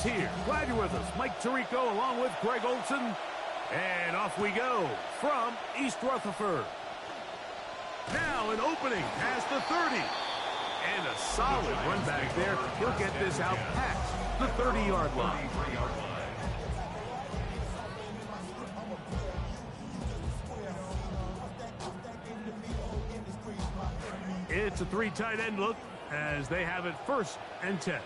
is here. Glad you're with us. Mike Tirico along with Greg Olson. And off we go from East Rutherford. Now an opening past the 30. And a solid run back there. He'll get this out past the 30-yard line. It's a 3 tight end look as they have it 1st and 10.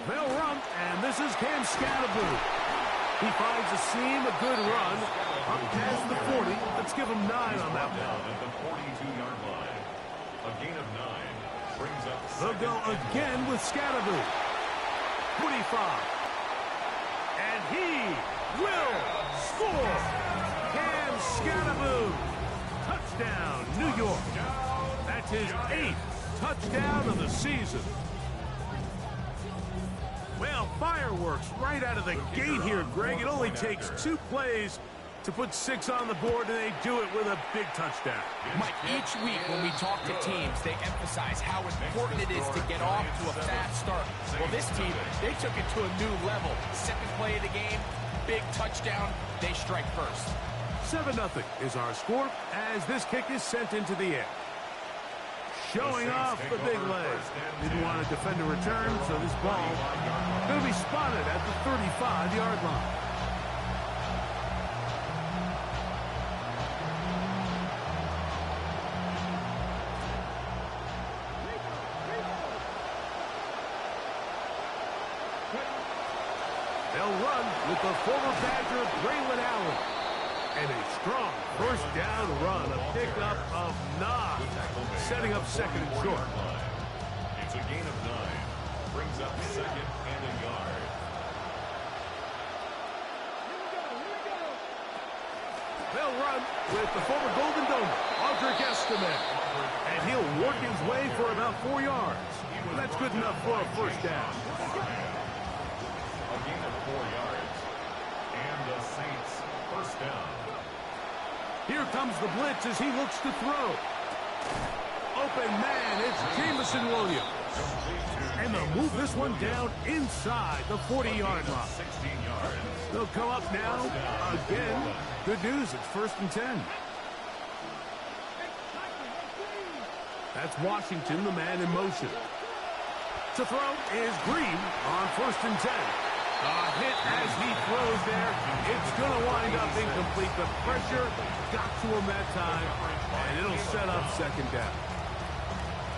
They'll run, and this is Cam Scatterboot. He finds a seam, a good run, up past the 40. Let's give him 9 on that one. At the 42-yard line. A gain of 9 brings up. They'll go again with Scatterboot. 25. And he will score. Cam Scatterboot. Touchdown, New York. That's his 8th touchdown of the season. Well, fireworks right out of the gate here, Greg. It only takes 2 plays to put 6 on the board, and they do it with a big touchdown. Mike, each week when we talk to teams, they emphasize how important it is to get off to a fast start. Well, this team, they took it to a new level. 2nd play of the game, big touchdown, they strike first. 7-0 is our score as this kick is sent into the air. Showing off the big leg. Didn't want to defend a return, so this ball going to be spotted at the 35-yard line. They'll run with the former Badger Braylon Allen. And a strong 1st down run, a pickup of 9, setting up 2nd and short. It's a gain of 9, brings up 2nd and a yard. They'll run with the former Golden Dome, Audric Estime. And he'll work his way for about 4 yards. That's good enough for a 1st down. A gain of 4 yards. And the Saints 1st down. Here comes the blitz as he looks to throw. Open man, it's Jamison Williams. And they'll move this one down inside the 40-yard line. 16 yards. They'll come up now. Again, good news, it's 1st and 10. That's Washington, the man in motion. To throw is Green on 1st and 10. A hit as he throws there. It's going to wind up incomplete. The pressure got to him that time, and it'll set up 2nd down.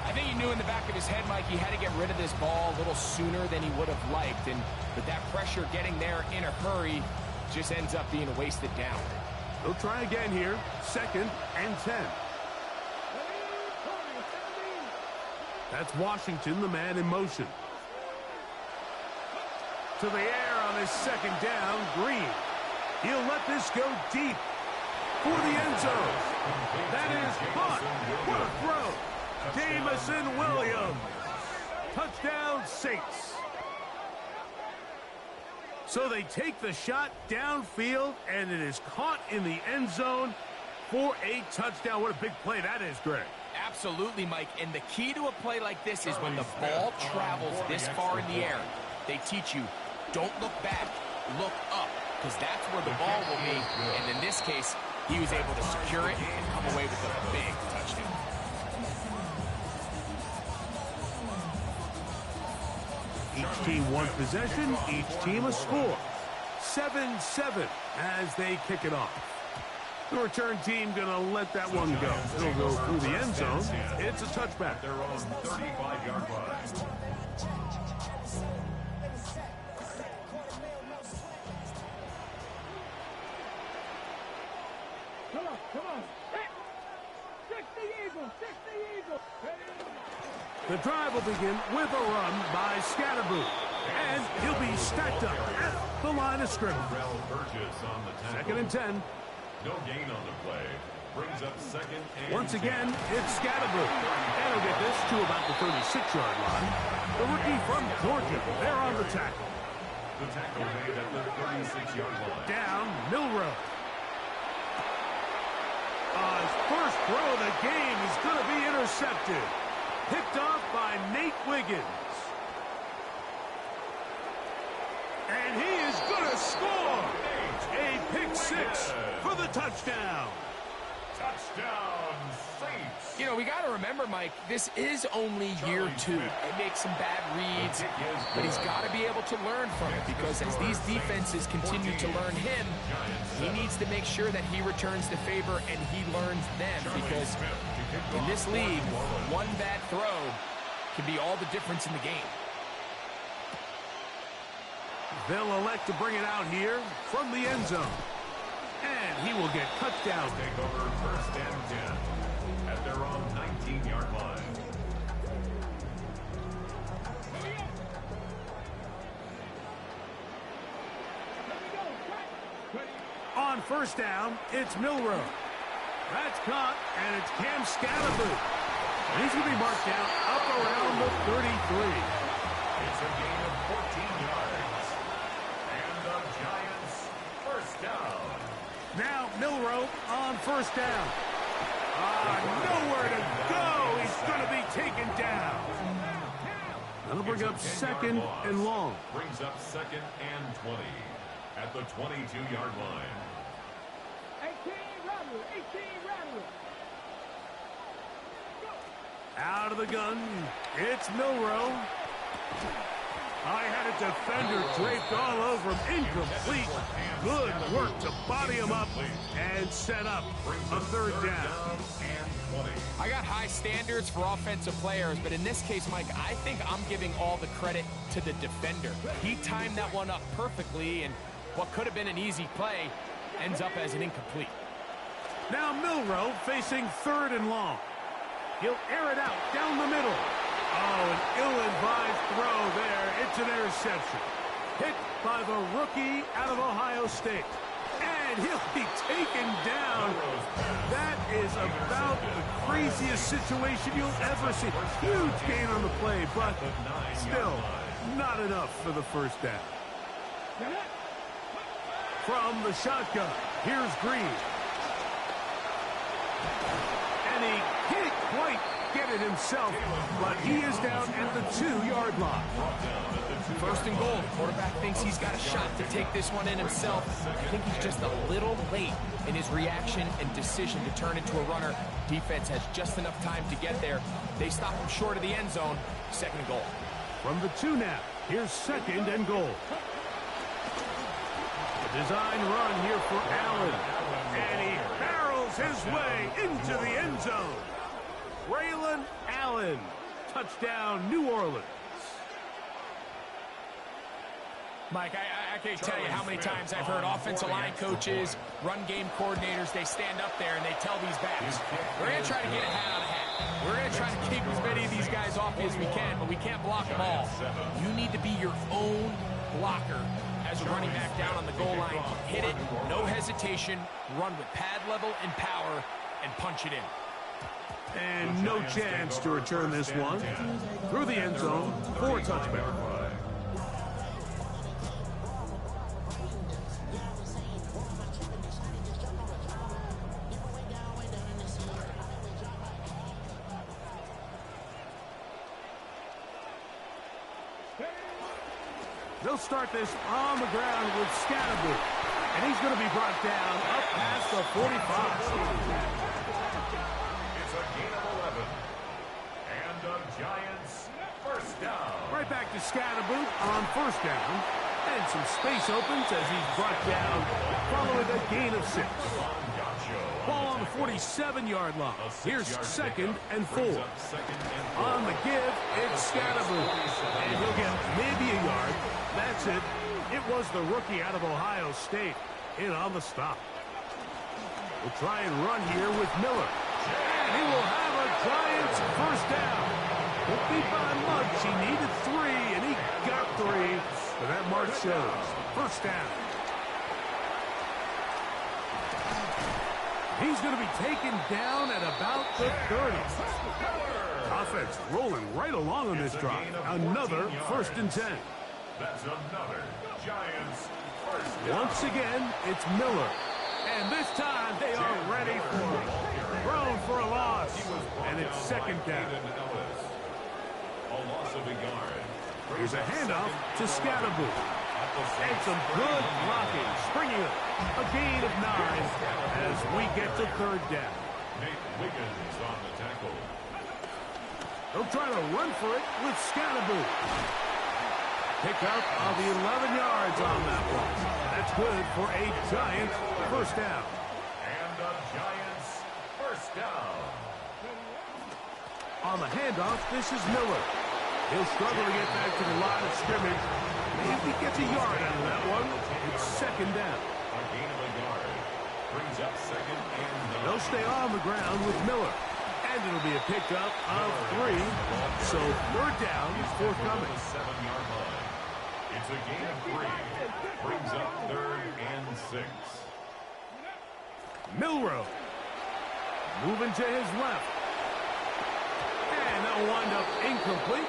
I think he knew in the back of his head, Mike, he had to get rid of this ball a little sooner than he would have liked. And with that pressure getting there in a hurry, just ends up being a wasted down. They'll try again here. 2nd and 10. That's Washington, the man in motion. To the air on his 2nd down, Green. He'll let this go deep for the end zone. That is caught. What a throw. Jamison Williams. Touchdown, Saints. So they take the shot downfield, and it is caught in the end zone for a touchdown. What a big play that is, Greg. Absolutely, Mike. And the key to a play like this is when the ball travels this far in the air, they teach you, don't look back, look up, because that's where the ball will be. And in this case, he was able to secure it and come away with a big touchdown. Each team one possession, each team a score. 7-7 as they kick it off. The return team going to let that one go. It'll go through the end zone. It's a touchback. Their own 35-yard line. Come on. Stick the eagle. The drive will begin with a run by Scatterboot. And he'll be stacked up at the line of scrimmage. 2nd and 10. No gain on the play. Brings up 2nd and Once again, it's Scatterboot. And he'll get this to about the 36-yard line. The rookie from Georgia, they're on the tackle. The tackle made at the 36-yard line. Down, Milrow. His first throw of the game is going to be intercepted. Picked off by Nate Wiggins. score! A pick six for the touchdown. Touchdown, Saints. You know, we got to remember, Mike, this is only year 2. It makes some bad reads, but he's got to be able to learn from it, because as these defenses continue to learn him, he needs to make sure that he returns the favor and he learns them, because in this league, one bad throw can be all the difference in the game. They'll elect to bring it out here from the end zone. And he will get cut down. Take over first and 10 at their own 19-yard line. On first down, it's Milrow. That's caught, and it's Cam Scatterboot. He's going to be marked down up around the 33. It's a gain of 14 yards. And the Giants first down. Now Milrow on first down. Nowhere to go. He's going to be taken down. That'll bring up second and long. Brings up second and 20 at the 22-yard line. 18 Rattler, 18 Rattler. Out of the gun, it's Milrow. I had a defender draped all over him. Incomplete. Good work to body him up and set up a third down. I got high standards for offensive players, but in this case, Mike, I think I'm giving all the credit to the defender. He timed that one up perfectly, and what could have been an easy play ends up as an incomplete. Now Milrow facing third and long. He'll air it out down the middle. Oh, an ill-advised throw there. It's an interception. Hit by the rookie out of Ohio State. And he'll be taken down. That is about the craziest situation you'll ever see. Huge gain on the play, but still not enough for the first down. From the shotgun, here's Green. And he can't quite get it himself, but he is down at the 2-yard line. First and goal. Quarterback thinks he's got a shot to take this one in himself. I think he's just a little late in his reaction and decision to turn into a runner. Defense has just enough time to get there. They stop him short of the end zone. Second and goal. From the 2 now, here's second and goal. A design run here for Allen. And he barrels his way into the end zone. Braylon Allen, touchdown, New Orleans. Mike, I can't tell you how many times I've heard offensive line coaches, run game coordinators, they stand up there and they tell these backs, we're going to try to get a hat on a hat. We're going to try to keep as many of these guys off as we can, but we can't block them all. You need to be your own blocker as a running back down on the goal line. Hit it, no hesitation, run with pad level and power, and punch it in. And no chance to return this one. Through the end zone for a touchback. They'll start this on the ground with Scatterboot. And he's going to be brought down up past the 45. Giants first down. Right back to Scatterboot on first down. And some space opens as he's brought down following a gain of 6. Ball on the 47-yard line. Here's second and 4. On the give, it's Scatterboot. And he'll get maybe a yard. That's it. It was the rookie out of Ohio State in on the stop. We'll try and run here with Miller. And he will have a Giants first down. Won't be by much. He needed 3, and he got 3. But that mark shows. First down. He's going to be taken down at about the 30. Offense rolling right along on this drive. Another first and 10. That's another Giants first down. Once again, it's Miller. And this time they are ready for it. Thrown for a loss. And it's second down. A loss of a yard. Here's a handoff to Scatterboot. And some good blocking, springing up. A gain of 9 as we get to third down. Nate Wiggins on the tackle. They'll try to run for it with Scatterboo. Pick up of the 11 yards on that one. That's good for a Giants first down. And the Giants first down. On the handoff, this is Miller. He'll struggle to get back to the line of scrimmage. Maybe gets a yard out of that one. It's second down. A gain of a yard. Brings up second and 9. They'll stay on the ground with Miller. And it'll be a pickup of 3. So third down is forthcoming. 7-yard line. It's a gain of 3. Brings up third and 6. Milrow. Moving to his left. And that'll wind up incomplete.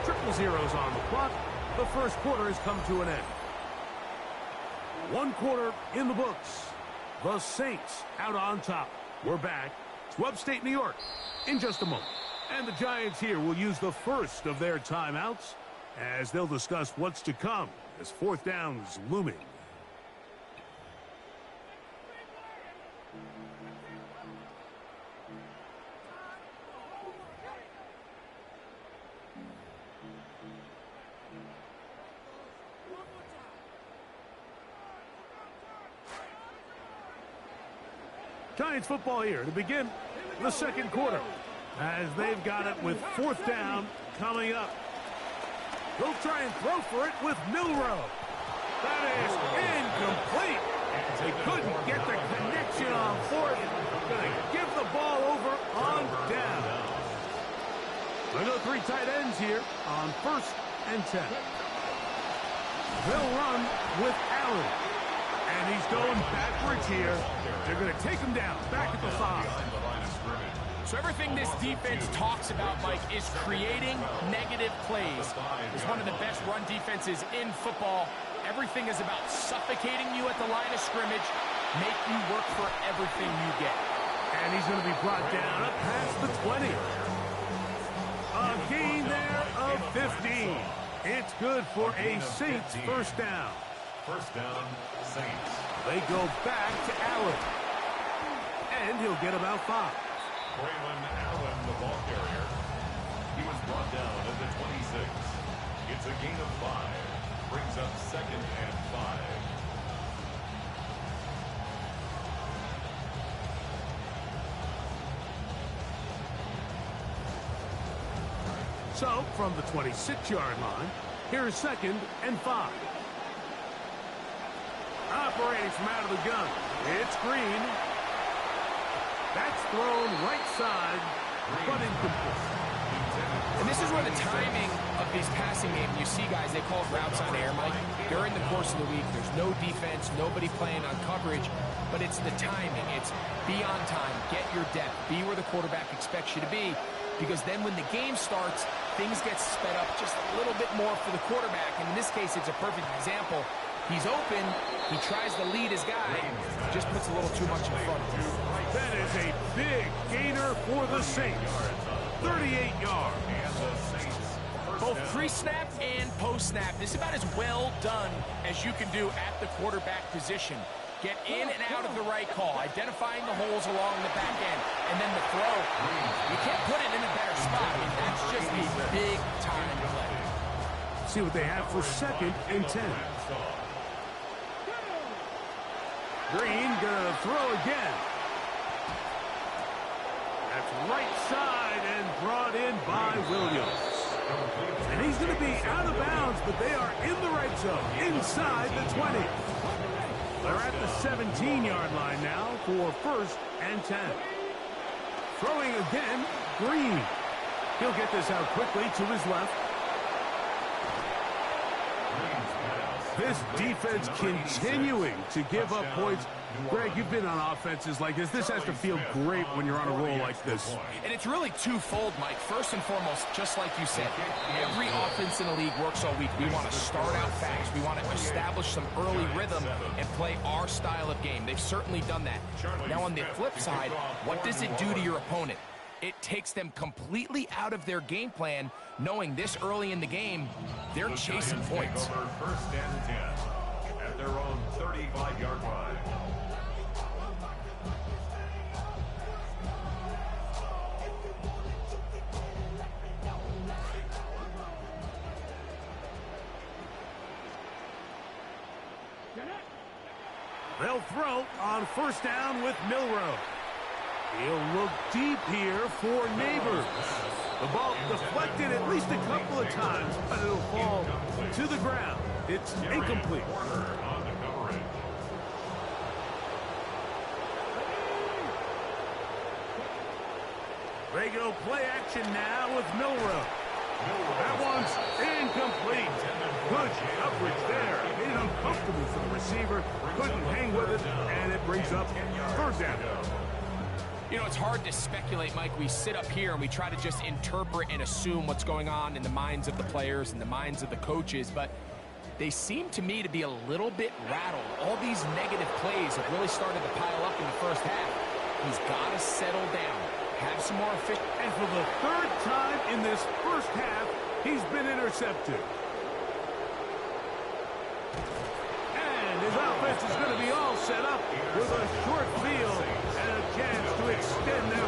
Triple zeros on the clock. The first quarter has come to an end. One quarter in the books. The Saints out on top. We're back to upstate New York in just a moment. And the Giants here will use the first of their timeouts as they'll discuss what's to come as fourth down is looming. Giants football here to begin the second quarter as they've got it with fourth down coming up. They'll try and throw for it with Milrow. That is incomplete. They couldn't get the connection on fourth. Going to give the ball over on down. I know 3 tight ends here on first and 10. They'll run with Allen. And he's going backwards here. They're going to take him down, back at the 5. So everything this defense talks about, Mike, is creating negative plays. It's one of the best run defenses in football. Everything is about suffocating you at the line of scrimmage, make you work for everything you get. And he's going to be brought down up past the 20. A gain there of 15. It's good for a Saints first down. First down, Saints. They go back to Allen. And he'll get about 5. Braylon Allen, the ball carrier. He was brought down at the 26. It's a gain of 5. Brings up second and 5. So, from the 26-yard line, here's second and 5. Operating from out of the gun, it's Green. That's thrown right side, but incomplete. And this is where the timing of these passing games, you see guys, they call it routes on air, Mike. During the course of the week, there's no defense, nobody playing on coverage, but it's the timing. It's be on time, get your depth, be where the quarterback expects you to be, because then when the game starts, things get sped up just a little bit more for the quarterback. And in this case, it's a perfect example. He's open, he tries to lead his guy, just puts a little too much in front of him. That is a big gainer for the Saints. 38 yards. Both pre-snap and post-snap. This is about as well done as you can do at the quarterback position. Get in and out of the right call, identifying the holes along the back end, and then the throw. You can't put it in a better spot. I mean, that's just a big-time play. See what they have for second and 10. Green gonna throw again. That's right side and brought in by Williams. And he's going to be out of bounds, but they are in the right zone, inside the 20. They're at the 17-yard line now for first and 10. Throwing again, Green. He'll get this out quickly to his left. This defense continuing to give up points. Greg, you've been on offenses like this. This has to feel great when you're on a roll like this. And it's really twofold, Mike. First and foremost, just like you said, every offense in the league works all week. We want to start out fast. We want to establish some early rhythm and play our style of game. They've certainly done that. Now, on the flip side, what does it do to your opponent? It takes them completely out of their game plan, knowing this early in the game, they're chasing points. Over 1st and 10 at their own 35-yard line. They'll throw on 1st down with Milroe. He'll look deep here for Neighbors. The ball deflected at least a couple of times, but it'll fall to the ground. It's incomplete. On the coverage. They go play action now with Milroe. That one's incomplete. Good coverage there. Made it uncomfortable for the receiver. Couldn't hang with it, and it brings up 3rd down. You know, it's hard to speculate, Mike. We sit up here and we try to just interpret and assume what's going on in the minds of the players and the minds of the coaches, but they seem to me to be a little bit rattled. All these negative plays have really started to pile up in the 1st half. He's got to settle down, have some more efficient. And for the 3rd time in this 1st half, he's been intercepted. And his offense is going to be all set up with a short field and a chance to extend that